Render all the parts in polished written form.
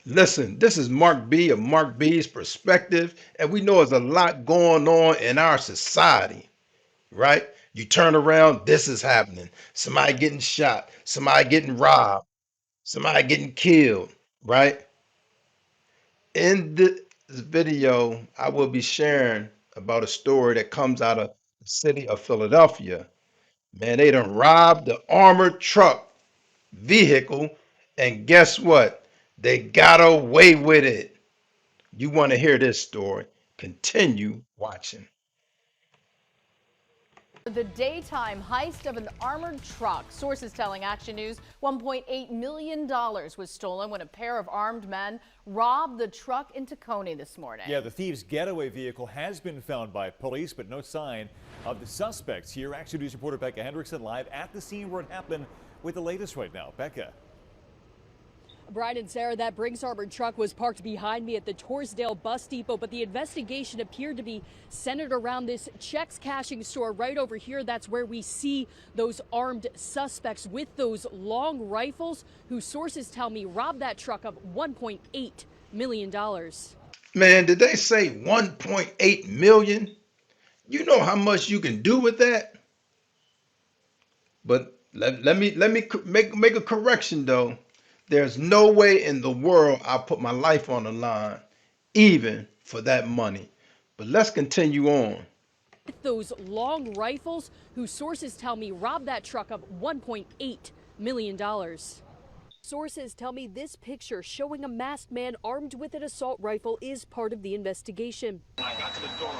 Listen, this is Mark B of Mark B's Perspective, and we know there's a lot going on in our society, right? You turn around, this is happening. Somebody getting shot, somebody getting robbed, somebody getting killed, right? In this video, I will be sharing about a story that comes out of the city of Philadelphia. Man, they done robbed the armored truck vehicle, and guess what? They got away with it. You want to hear this story? Continue watching. The daytime heist of an armored truck. Sources telling Action News $1.8 million was stolen when a pair of armed men robbed the truck in Tacony this morning. Yeah, the thieves' getaway vehicle has been found by police, but no sign of the suspects. Here, Action News reporter Becca Hendrickson live at the scene where it happened with the latest right now. Becca. Brian and Sarah, that Brinks armored truck was parked behind me at the Torresdale bus depot, but the investigation appeared to be centered around this checks cashing store right over here. That's where we see those armed suspects with those long rifles, who sources tell me robbed that truck of $1.8 million. Man, did they say 1.8 million? You know how much you can do with that? But let me make a correction though. There's no way in the world I'll put my life on the line, even for that money. But let's continue on. With those long rifles, who sources tell me robbed that truck of $1.8 million. Sources tell me this picture showing a masked man armed with an assault rifle is part of the investigation. When I got to the door,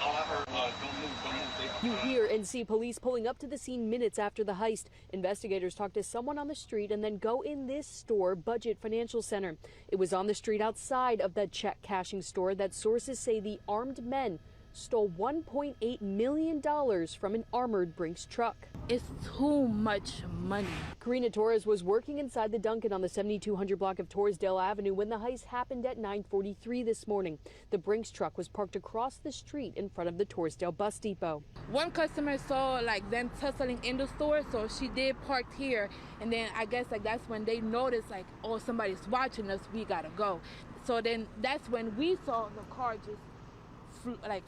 all I heard was, don't move, don't move. You hear and see police pulling up to the scene minutes after the heist. Investigators talk to someone on the street and then go in this store, Budget Financial Center. It was on the street outside of the check cashing store that sources say the armed men stole $1.8 million from an armored Brinks truck. It's too much money. Karina Torres was working inside the Dunkin' on the 7200 block of Torresdale Avenue when the heist happened at 9:43 this morning. The Brinks truck was parked across the street in front of the Torresdale bus depot. One customer saw like them tussling in the store, so she did park here, and then I guess like that's when they noticed like, oh, somebody's watching us, we gotta go. So then that's when we saw the car just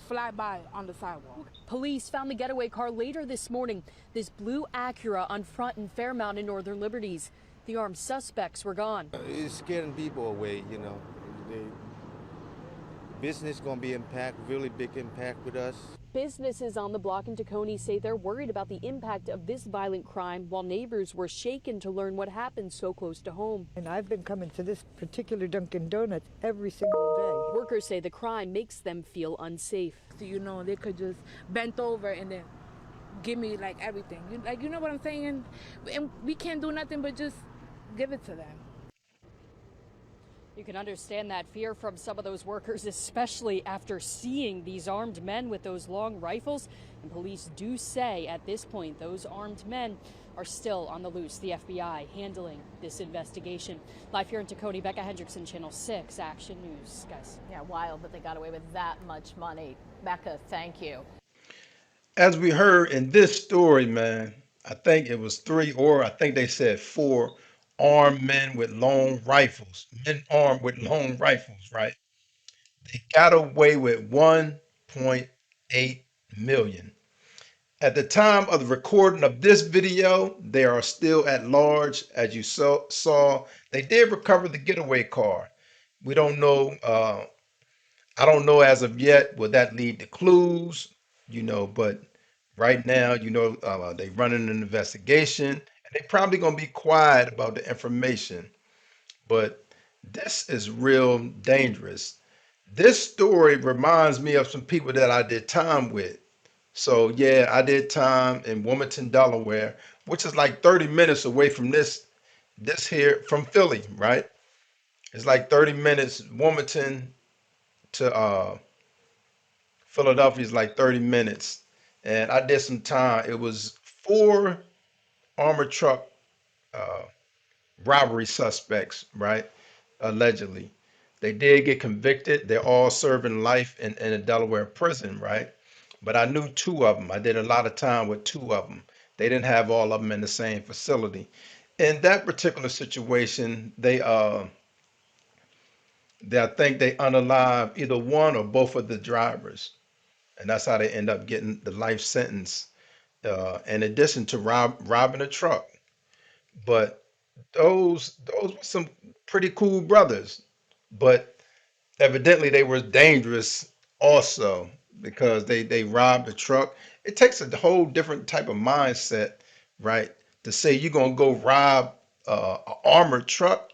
fly by on the sidewalk. Police found the getaway car later this morning, this blue Acura on Front and Fairmount in Northern Liberties. The armed suspects were gone. It's scaring people away, you know. The business gonna be really big impact with us. Businesses on the block in Tacony say they're worried about the impact of this violent crime, while neighbors were shaken to learn what happened so close to home. And I've been coming to this particular Dunkin' Donuts every single day. Workers say the crime makes them feel unsafe. So, you know, they could just bent over and then give me like everything. You know what I'm saying? And we can't do nothing but just give it to them. You can understand that fear from some of those workers, especially after seeing these armed men with those long rifles. And police do say at this point those armed men are still on the loose. The FBI handling this investigation. Live here in Tacony, Becca Hendrickson, Channel 6 Action News. Guys. Yeah, wild that they got away with that much money. Becca, thank you. As we heard in this story, man, I think it was three, or I think they said four armed men with long rifles, men armed with long rifles, right? They got away with 1.8 million. At the time of the recording of this video, they are still at large. As you saw, they did recover the getaway car. We don't know. I don't know as of yet. Will that lead to clues? But right now, they running an investigation, and they probably gonna be quiet about the information. But this is real dangerous. This story reminds me of some people that I did time with. So yeah, I did time in Wilmington, Delaware, which is like 30 minutes away from this here from Philly, right? It's like 30 minutes. Wilmington to Philadelphia is like 30 minutes. And I did some time. It was four armored truck uh, robbery suspects, right? Allegedly. They did get convicted. They're all serving life in a Delaware prison, right? But I knew two of them. I did a lot of time with two of them. They didn't have all of them in the same facility. In that particular situation, I think they unalive either one or both of the drivers, and that's how they end up getting the life sentence. In addition to robbing a truck, but those were some pretty cool brothers, but evidently they were dangerous also because they robbed a truck. It takes a whole different type of mindset, right? To say you're gonna go rob an armored truck,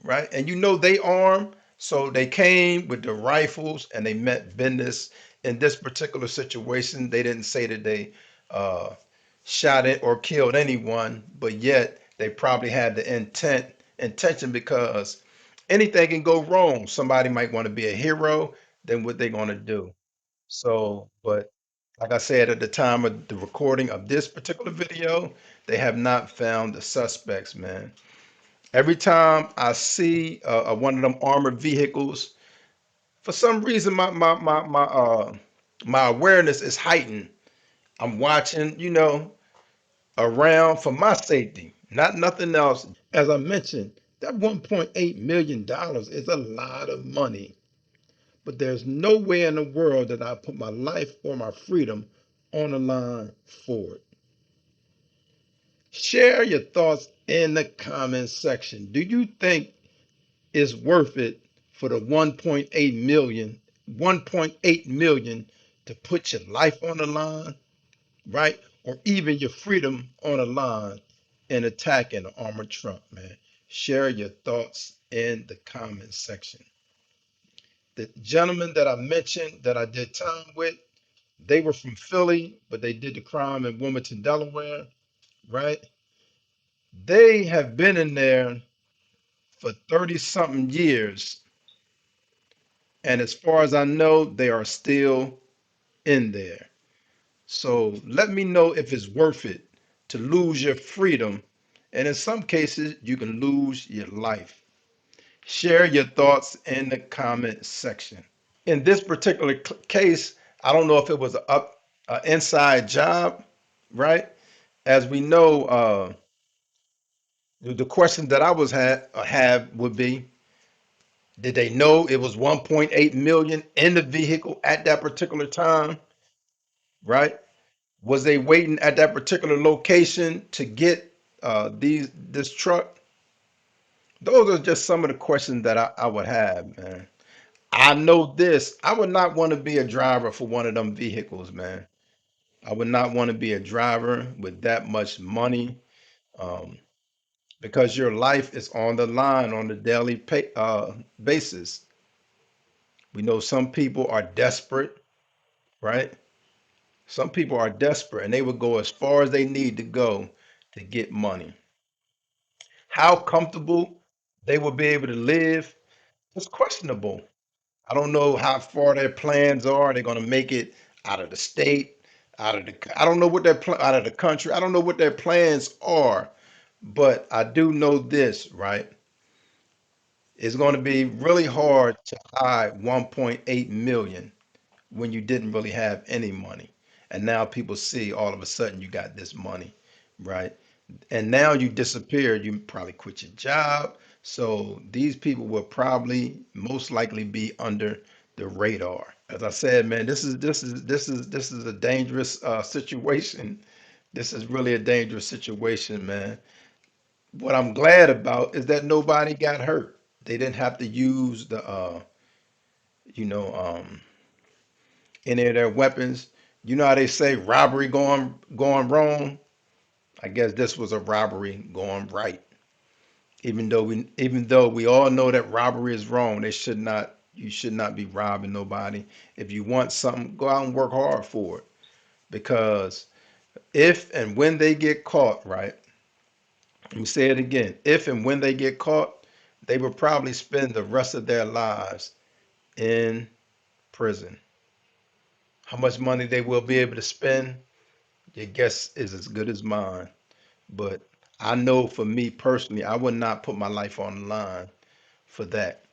right? And you know they armed, so they came with the rifles and they meant business. In this particular situation, they didn't say that they uh, shot it or killed anyone, but yet they probably had the intention because anything can go wrong. Somebody might want to be a hero, then what they gonna do? So, but like I said, at the time of the recording of this particular video, they have not found the suspects, man. Every time I see one of them armored vehicles, for some reason my awareness is heightened. I'm watching, around for my safety, not nothing else. As I mentioned, that $1.8 million is a lot of money, but there's no way in the world that I put my life or my freedom on the line for it. Share your thoughts in the comments section. Do you think it's worth it for the 1.8 million to put your life on the line, right? Or even your freedom on the line in attacking an armored truck, man. Share your thoughts in the comment section. The gentleman that I mentioned that I did time with, they were from Philly, but they did the crime in Wilmington, Delaware, right? They have been in there for 30 something years. And as far as I know, they are still in there. So let me know if it's worth it to lose your freedom. And in some cases, you can lose your life. Share your thoughts in the comment section. In this particular case, I don't know if it was a inside job, right? As we know, the question that I was have would be, did they know it was 1.8 million in the vehicle at that particular time, right? Was they waiting at that particular location to get this truck? Those are just some of the questions that I would have, man. I know this. I would not want to be a driver for one of them vehicles, man. I would not want to be a driver with that much money, um, because your life is on the line on a daily basis. We know some people are desperate, right? Some people are desperate and they would go as far as they need to go to get money. How comfortable they will be able to live is questionable. I don't know how far their plans are. They're going to make it out of the state, I don't know what out of the country. I don't know what their plans are, but I do know this, right? It's going to be really hard to hide 1.8 million when you didn't really have any money. And now people see all of a sudden you got this money, right? And now you disappeared. You probably quit your job. So these people will probably most likely be under the radar. As I said, man, this is a dangerous situation. This is really a dangerous situation, man. What I'm glad about is that nobody got hurt. They didn't have to use you know, um, any of their weapons. You know how they say robbery going wrong? I guess this was a robbery going right. Even though we all know that robbery is wrong, you should not be robbing nobody. If you want something, go out and work hard for it. Because if and when they get caught, right? Let me say it again. If and when they get caught, they will probably spend the rest of their lives in prison. How much money they will be able to spend, your guess is as good as mine. But I know for me personally, I would not put my life on the line for that.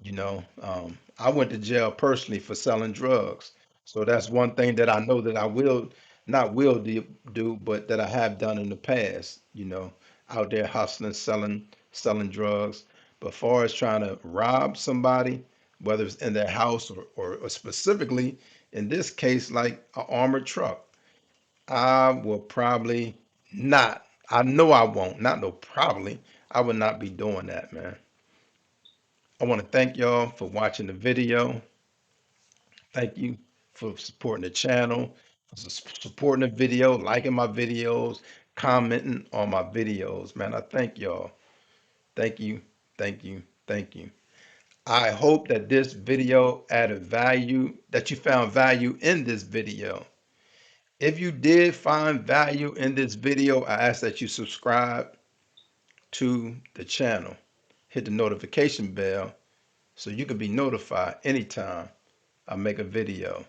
I went to jail personally for selling drugs. So that's one thing that I know that I will not will do, but that I have done in the past, out there hustling, selling drugs. But far as trying to rob somebody, whether it's in their house or specifically in this case, like an armored truck, I will probably not. I know I won't. Not no probably. I would not be doing that, man. I want to thank y'all for watching the video. Thank you for supporting the channel, for supporting the video, liking my videos, commenting on my videos, man. I thank y'all. Thank you, thank you, thank you. I hope that this video added value, that you found value in this video. If you did find value in this video, I ask that you subscribe to the channel. Hit the notification bell so you can be notified anytime I make a video.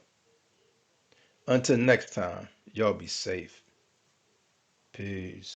Until next time, y'all be safe. Peace.